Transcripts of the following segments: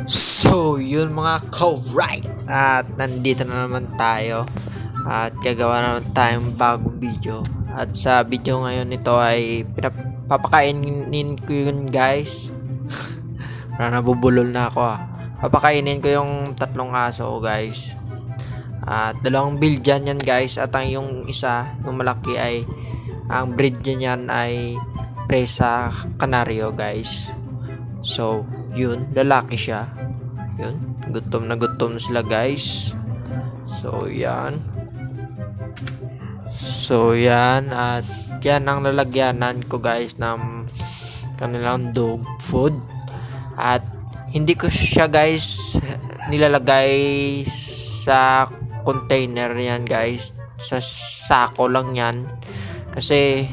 So, yun mga ka-right. At nandito na naman tayo. At gagawa naman tayong bagong video. At sa video ngayon ito ay papakainin ko yun guys. Parang nabubulol na ako Papakainin ko yung tatlong aso ko guys. At dalawang build yan guys. At ang yung isa, yung malaki ay, ang breed niyan ay Presa Canario guys. So, yun, lalaki siya. Yun, gutom na sila guys. So, yan. At yan ang lalagyanan ko guys ng kanilang dog food. At hindi ko siya guys nilalagay sa container yan guys. Sa sako lang yan. Kasi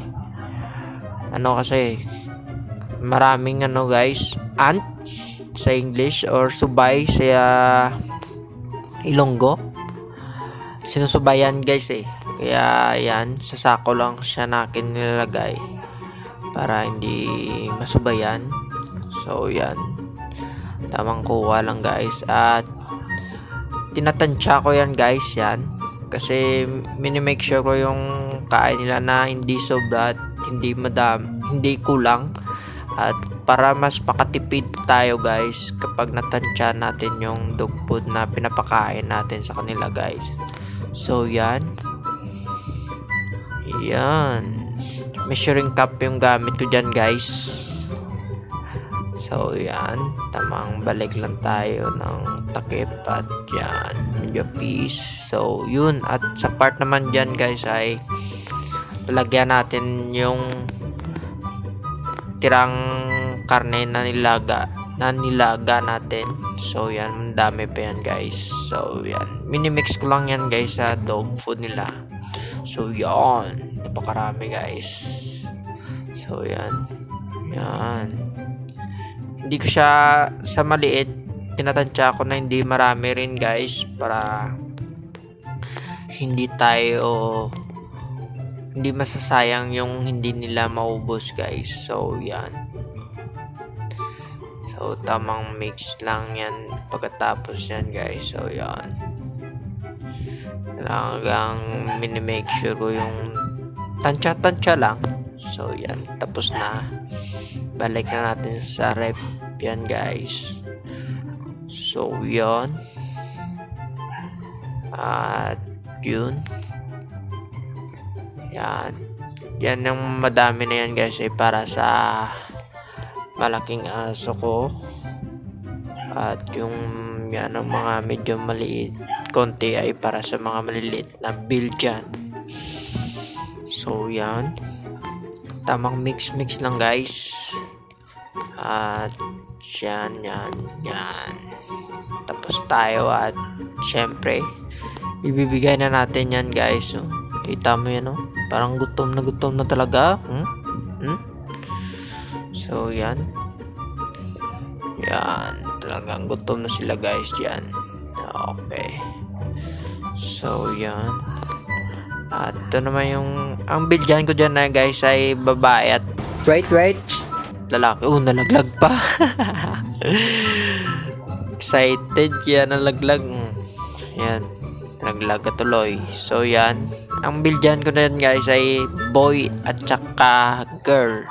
maraming guys, ant sa English or subay sa Ilonggo. Sinusubayan guys Kaya yan, sa sako lang siya nakin nilalagay para hindi masubayan. So yan, tamang kuha lang guys. At tinatansya ko yan guys yan. Kasi minimake sure ko yung kain nila na hindi sobra at hindi kulang. At para mas makatipid tayo guys kapag natansya natin yung dog food na pinapakain natin sa kanila guys. So yan. Measuring cup yung gamit ko dyan guys. So yan, tamang balik lang tayo ng takip. At yan, medyo piece. So yun, at sa part naman dyan guys ay lalagyan natin yung tirang karne na nilaga natin. So yan, dami pa yan guys. So yan, minimix ko lang yan guys sa dog food nila. So yan, napakarami guys. So yan. Hindi ko siya sa maliit, tinatansya ko na hindi marami rin guys, para hindi masasayang yung hindi nila maubos guys. So yan. So tamang mix lang yan pagkatapos yan guys. So yan, talagang minimake sure ko yung tansya lang. So yan, tapos na. Balik na natin sa rep yan guys. So yan. At yun. Yan yung madami na yan guys ay para sa malaking aso ko. At yung yan ang mga medyo maliit konti ay para sa mga maliliit na build dyan. So yan, tamang mix lang guys. At yan. Tapos tayo at syempre ibibigay na natin yan guys. Kita mo yan parang gutom na talaga. So yan, talagang gutom na sila guys dyan. Okay. So yan. At ito naman ang bigyan ko dyan na guys ay babae at right lalaki. Nalaglag pa. Excited yan, nalaglag. Yan, nalaglag tuloy. So yan, ang bigyan ko na yan guys ay boy at saka girl.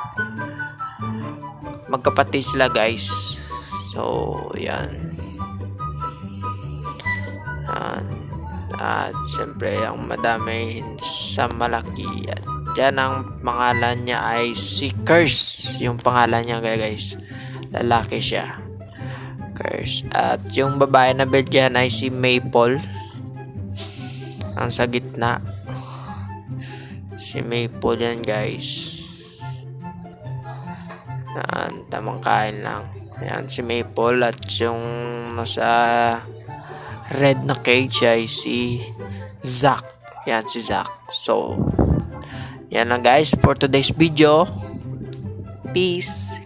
Magkapatid sila guys. So yan. At siyempre ang madami sa malaki. At dyan ang pangalan niya ay si Curse. Yung pangalan niya guys, lalaki siya, Curse. At yung babae na bigyan ay si Maple. Ang sa gitna, si Maple yan guys. Tamang kain lang. Ayan, si Maple. At yung nasa red na cage ay si Zack. Yan, si Zack. So yan lang guys for today's video. Peace.